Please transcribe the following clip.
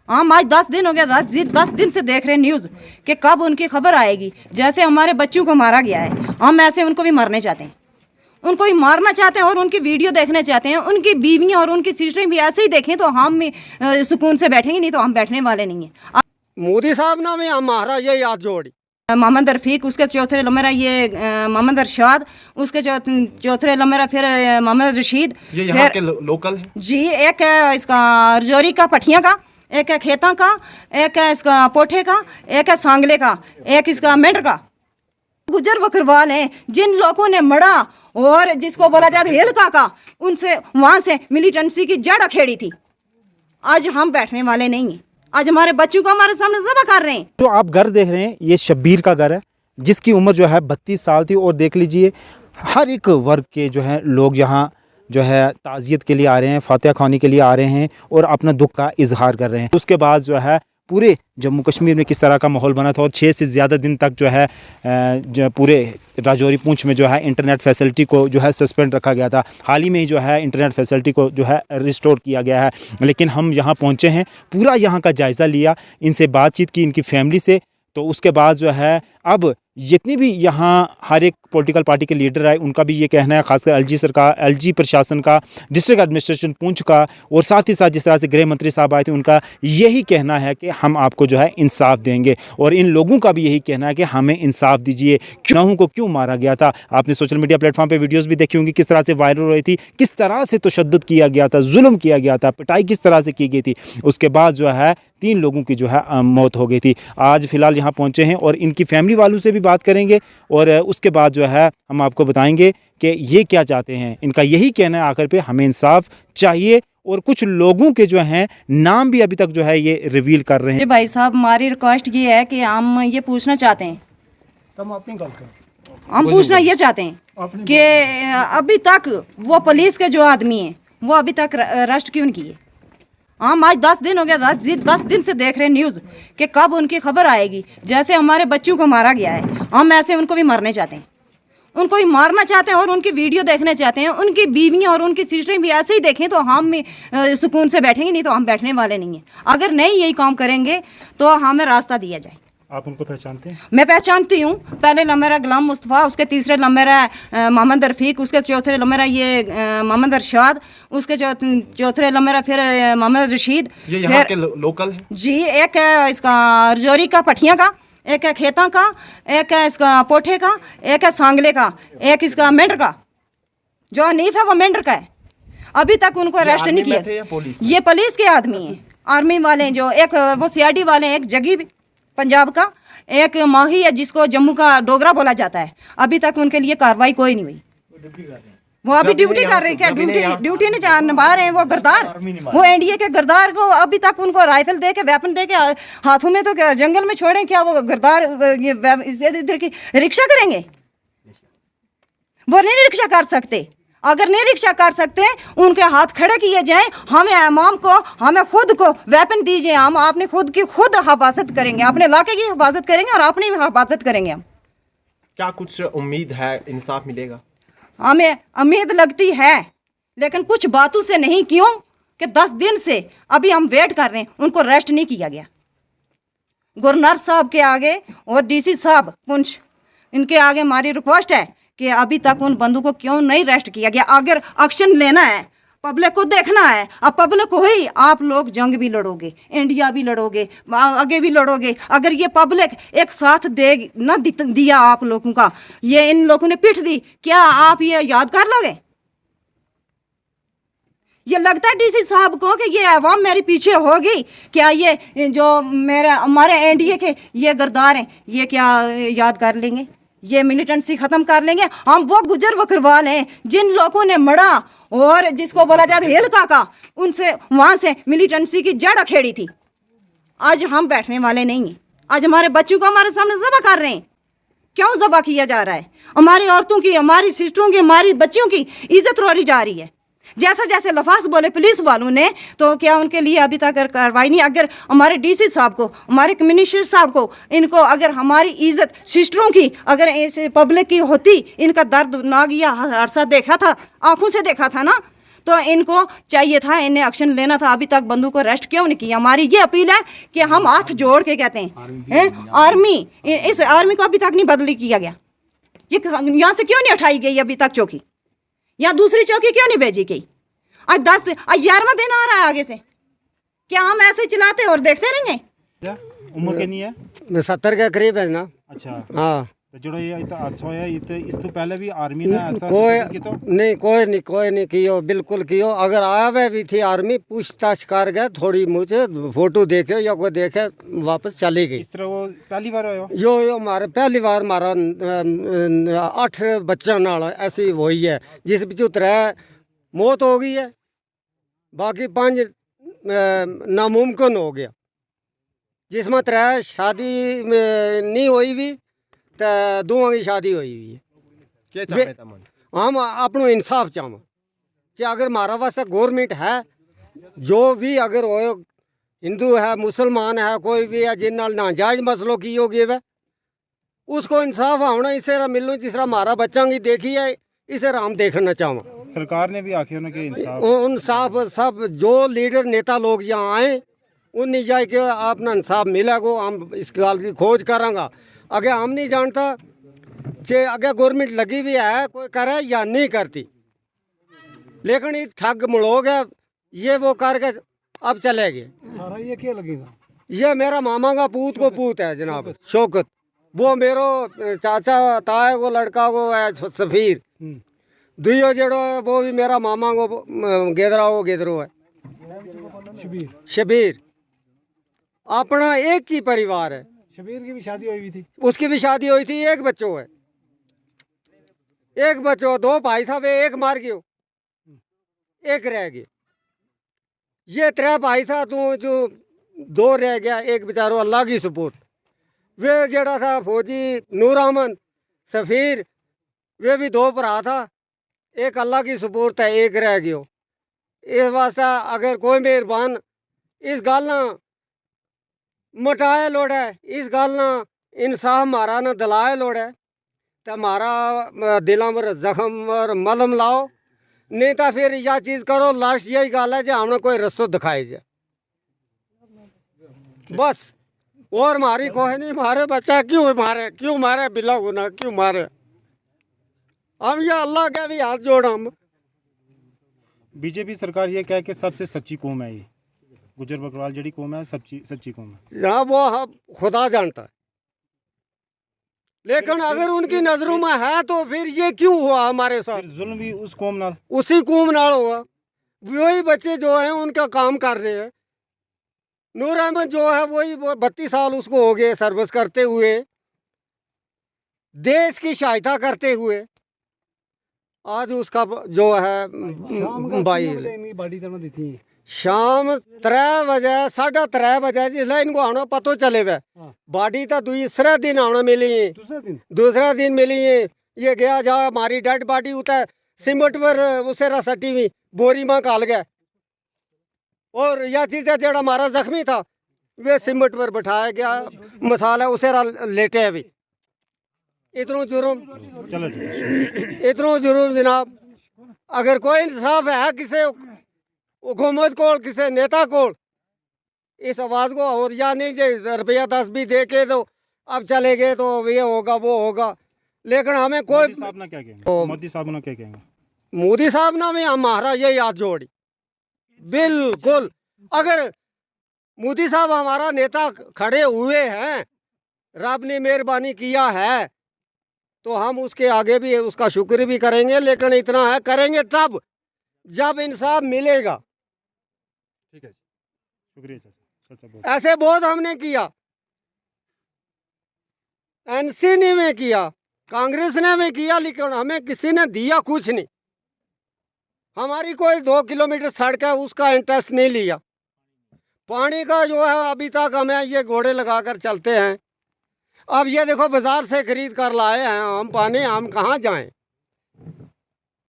हम आज 10 दिन हो गया, 10 दिन से देख रहे हैं न्यूज़ कि कब उनकी खबर आएगी। जैसे हमारे बच्चों को मारा गया है, हम ऐसे उनको भी मारने चाहते हैं, उनको भी मारना चाहते हैं और उनकी वीडियो देखने चाहते हैं। उनकी बीवियाँ और उनकी सिस्टरें भी ऐसे ही देखें तो हम सुकून से बैठेंगे, नहीं तो हम बैठने वाले नहीं हैं। मोदी साहब ना में हमारा ये याद जोड़ी मोहम्मद रफ़ीक, उसके चौथे नंबर ये मोहम्मद अरशाद, उसके चौथे नंबर फिर मोहम्मद रशीद। ये यहाँ के लोकल है जी। एक है इसका रजौरी का, पठिया का, एक है खेता का, एक है इसका पोठे का, एक है सांगले का, एक इसका मेंढर का। गुजर बकरवाल हैं जिन लोगों ने मड़ा और जिसको बोला जाता है हेलका का, उनसे वहाँ से मिलिटेंसी की जड़ अखेड़ी थी। आज हम बैठने वाले नहीं हैं। आज हमारे बच्चों को हमारे सामने ज़बह कर रहे हैं। जो आप घर देख रहे हैं ये शब्बीर का घर है, जिसकी उम्र जो है 32 साल थी। और देख लीजिए हर एक वर्ग के जो है लोग यहाँ जो है ताज़ियत के लिए आ रहे हैं, फातिहा ख़्वानी के लिए आ रहे हैं और अपना दुख का इजहार कर रहे हैं। उसके बाद जो है पूरे जम्मू कश्मीर में किस तरह का माहौल बना था और 6 से ज़्यादा दिन तक जो है पूरे राजौरी पूंछ में जो है इंटरनेट फैसिलिटी को जो है सस्पेंड रखा गया था। हाल ही में ही जो है इंटरनेट फैसिलिटी को जो है रिस्टोर किया गया है। लेकिन हम यहाँ पहुँचे हैं, पूरा यहाँ का जायज़ा लिया, इनसे बातचीत की, इनकी फैमिली से। तो उसके बाद जो है अब जितनी भी यहाँ हर एक पॉलिटिकल पार्टी के लीडर आए, उनका भी ये कहना है, खासकर एलजी सरकार, एलजी प्रशासन का, डिस्ट्रिक्ट एडमिनिस्ट्रेशन पूंछ का, और साथ ही साथ जिस तरह से गृह मंत्री साहब आए थे, उनका यही कहना है कि हम आपको जो है इंसाफ देंगे। और इन लोगों का भी यही कहना है कि हमें इंसाफ दीजिए, गुनाहों को क्यों मारा गया था। आपने सोशल मीडिया प्लेटफॉर्म पर वीडियोज़ भी देखी होंगी, किस तरह से वायरल हो रही थी, किस तरह से तशद्दुद किया गया था, जुल्म किया गया था, पिटाई किस तरह से की गई थी। उसके बाद जो है 3 लोगों की जो है मौत हो गई थी। आज फ़िलहाल यहाँ पहुँचे हैं और इनकी फैमिली वालों से भी बात करेंगे और उसके बाद जो है हम आपको बताएंगे कि ये क्या चाहते हैं। इनका यही कहना है आखिर पे हमें इंसाफ चाहिए। और कुछ लोगों के जो हैं नाम भी अभी तक जो है ये रिवील कर रहे हैं। भाई साहब, हमारी रिक्वेस्ट ये है कि हम ये पूछना चाहते हैं, हम पूछना ये चाहते हैं कि अभी तक वो पुलिस के जो आदमी हैं वो अभी तक अरेस्ट क्यों नहीं किए। हम आज 10 दिन हो गया, 10 दिन से देख रहे हैं न्यूज़ कि कब उनकी खबर आएगी। जैसे हमारे बच्चों को मारा गया है, हम ऐसे उनको भी मारने चाहते हैं, उनको भी मारना चाहते हैं और उनकी वीडियो देखने चाहते हैं। उनकी बीवियाँ और उनकी सिस्टरें भी ऐसे ही देखें तो हम सुकून से बैठेंगे, नहीं तो हम बैठने वाले नहीं हैं। अगर नहीं यही काम करेंगे तो हमें रास्ता दिया जाए। आप उनको पहचानते हैं? मैं पहचानती हूँ। पहले नंबर है गुलाम मुस्तफ़ा, उसके तीसरे नंबर है मोहम्मद रफ़ीक, उसके चौथे नंबर है ये मोहम्मद अरशाद, उसके चौथे नंबर है फिर मोहम्मद रशीद। ये यहाँ के लोकल है जी। एक है इसका रजौरी का, पठिया का, एक है खेता का, एक है इसका पोठे का, एक है सांगले का, एक इसका मेंढर का। जो अनीफ है वो मेंढर का है। अभी तक उनको अरेस्ट नहीं किया। ये पुलिस के आदमी हैं, आर्मी वाले हैं। जो एक वो CID वाले हैं, एक जगी पंजाब का, एक माही है जिसको जम्मू का डोगरा बोला जाता है। अभी तक उनके लिए कार्रवाई कोई नहीं हुई। वो अभी ड्यूटी कर रहे हैं। क्या ड्यूटी नहीं निभा रहे हैं। वो गरदार, वो NDA के गरदार को अभी तक उनको राइफल दे के, वेपन दे के हाथों में, तो क्या जंगल में छोड़े? क्या वो गरदार ये इधर की रिक्शा करेंगे? वो नहीं रिक्शा कर सकते। अगर नहीं रिक्शा कर सकते, उनके हाथ खड़े किए जाएं। हमें इमाम को, हमें खुद को वेपन दीजिए। हम अपने खुद की खुद हिफाजत करेंगे, अपने इलाके की हिफाजत करेंगे और अपनी भी हिफाजत करेंगे। हम क्या कुछ उम्मीद है इंसाफ मिलेगा? हमें उम्मीद लगती है, लेकिन कुछ बातों से नहीं। क्यों कि 10 दिन से अभी हम वेट कर रहे हैं, उनको अरेस्ट नहीं किया गया। गवर्नर साहब के आगे और DC साहब पुंछ, इनके आगे हमारी रिक्वेस्ट है कि अभी तक उन बंदों को क्यों नहीं अरेस्ट किया गया। अगर एक्शन लेना है, पब्लिक को देखना है। अब पब्लिक को ही आप लोग जंग भी लड़ोगे, इंडिया भी लड़ोगे, आगे भी लड़ोगे। अगर ये पब्लिक एक साथ दे ना दिया आप लोगों का, ये इन लोगों ने पीठ दी, क्या आप ये याद कर लोगे? ये लगता है DC साहब को कि ये आवाम मेरे पीछे होगी। क्या ये जो हमारे NDA के ये गरदार हैं, ये क्या याद कर लेंगे? ये मिलिटेंसी ख़त्म कर लेंगे? हम वो गुजर बकरवाल हैं जिन लोगों ने मड़ा और जिसको बोला जाता है हेलका का, उनसे वहाँ से मिलिटेंसी की जड़ अखेड़ी थी। आज हम बैठने वाले नहीं हैं। आज हमारे बच्चों को हमारे सामने ज़बह कर रहे हैं। क्यों ज़बह किया जा रहा है? हमारी औरतों की, हमारी सिस्टरों की, हमारी बच्चियों की इज्जत रोड़ी जा रही है। जैसा जैसे लफाज बोले पुलिस वालों ने, तो क्या उनके लिए अभी तक कार्रवाई नहीं? अगर हमारे DC साहब को, हमारे कमिश्नर साहब को, इनको अगर हमारी इज्जत सिस्टरों की अगर ऐसे पब्लिक की होती, इनका दर्द नाग या हादसा देखा था, आंखों से देखा था ना, तो इनको चाहिए था, इन्हें एक्शन लेना था। अभी तक बंदू को अरेस्ट क्यों नहीं किया? हमारी ये अपील है कि हम हाथ जोड़ के कहते हैं आर्मी, इस आर्मी को अभी तक नहीं बदली किया गया। ये यहाँ से क्यों नहीं उठाई गई अभी तक चौकी? यहाँ दूसरी चौकी क्यों नहीं भेजी गई? आज 11वां दिन आ रहा है आगे से। क्या हम ऐसे ही चलाते और देखते रहेंगे? क्या उम्र कितनी है? 70 के करीब है ना। अच्छा, हाँ, तो जो ये इतना हादसा होया, इस तो पहले भी आर्मी ने ऐसा कोई तो नहीं, कोई नहीं कियो, बिल्कुल कियो। अगर आया हुआ भी थी आर्मी, पूछताछ कर गए, थोड़ी मुझे फोटो देखे या कोई देखे, वापस चली गई। इस तरह वो पहली बार होया? यो मारे पहली बार मारा 8 बच्चों नाल ऐसी हुई है, जिस बिचों 3 मौत हो गई है, बाकी 5 नामुमकिन हो गया। जिसमें 3 शादी नहीं हुई भी, तो 2 की शादी हुई हुई है। क्या चाहते थे मन? हम अपनो इंसाफ चाहवा कि अगर मारा वास्ते गवर्नमेंट है, जो भी अगर हो, हिंदू है, मुसलमान है, कोई भी है, जिन नाल नाजायज मसलों की होगी वह, उसको इंसाफ होना इसे मिलना। जिस तरह मारा बच्चा की देखी है, इसे हम देखना चाहवा। सरकार ने भी आखिर उनके इंसाफ सब जो लीडर नेता लोग यहाँ आए, उन जाए के अपना इंसाफ मिलेगा। हम इस गल की खोज करांगा। अगर हम नहीं जानता जे अगर गवर्नमेंट लगी भी है, कोई करे या नहीं करती, लेकिन ये ठग मलोग है, ये वो करके अब चले गए। ये क्या लगेगा? ये मेरा मामा का पूत को पूत है जनाब, शौकत। वो मेरो चाचा ताए को लड़का को है सफीर। दुयो जेड़ो है वो भी मेरा मामा को गेदरो है शबीर। अपना एक ही परिवार है। शबीर की भी शादी हुई थी। उसकी भी शादी हुई थी, एक बच्चों है, एक बच्चों, 2 भाई था, वे एक मार गयो, एक रह गए। ये 3 भाई था, तो जो 2 रह गया, एक बेचारो अल्लाह की सपोर्ट। वे जड़ा था फौजी नूर अहमद सफ़ीर, वे भी 2 भरा था, एक अल्लाह की सपोर्ट है, एक रह गयो। इस वास्ते अगर कोई मेहरबान इस गल ना मटाए लोड़ है, इस गल ना इंसाफ मारा ना दिलाए लोड़ है, तो हमारा दिलों पर जख्म और मलम लाओ। नहीं तो फिर यह चीज़ करो, लास्ट यही गल है जो हमने कोई रस्तो दिखाई जाए बस। और मारी कोई नहीं, मारे बच्चा क्यों मारे बिला गुना क्यों मारे? हम ये अल्लाह के भी हाथ जोड़। हम बीजेपी सरकार ये कहे कि सबसे सच्ची कौम है, ये गुजर बकरवाल जड़ी कौम है, सच्ची कौम है। जहाँ वो खुदा जानता है, लेकिन अगर उनकी नजरों में है तो फिर ये क्यों हुआ हमारे साथ? जुल्म भी उस कौम नाल, उसी कौम नाल हुआ। वही बच्चे जो हैं उनका काम कर रहे हैं। नूर अहमद जो है वही 32 साल उसको हो गए सर्विस करते हुए, देश की सहायता करते हुए। आज उसका जो है भाई बाड़ी तरह दी थी। शाम 3 बजे 3:30 बजे जिसले इनको आना पतो चले वे, बाडी तो दूसरे दिन आना मिली है, दूसरा दिन मिली है। ये गया जा हमारी डेड बॉडी उतर सिमट पर उसे सटी हुई बोरी में काल गया। और यह चीज़ है जड़ा हमारा जख्मी था, वे सिमट पर बैठाया गया, मसाला उसे लेटे अभी। इतनो जुर्म जनाब। अगर कोई इंसाफ है किसी हुकूमत को, किसी नेता को, इस आवाज़ को और या नहीं जे रुपया 10 भी दे के तो अब चले गए तो ये होगा वो होगा, लेकिन हमें कोई मोदी साहब ना क्या कहेंगे? मोदी साहब ना क्या कहेंगे? मोदी साहब ना में हमारा यही हाथ जोड़ी बिल्कुल। अगर मोदी साहब हमारा नेता खड़े हुए हैं, रब ने मेहरबानी किया है, तो हम उसके आगे भी उसका शुक्र भी करेंगे। लेकिन इतना है, करेंगे तब जब इंसाफ मिलेगा। ठीक है, शुक्रिया चाचा। ऐसे बहुत हमने किया, एनसी ने में किया, कांग्रेस ने में किया, लेकिन हमें किसी ने दिया कुछ नहीं। हमारी कोई 2 किलोमीटर सड़क है, उसका इंटरेस्ट नहीं लिया। पानी का जो है अभी तक हमें ये घोड़े लगाकर चलते हैं। अब ये देखो बाजार से खरीद कर लाए हैं हम पानी, हम कहाँ जाएं?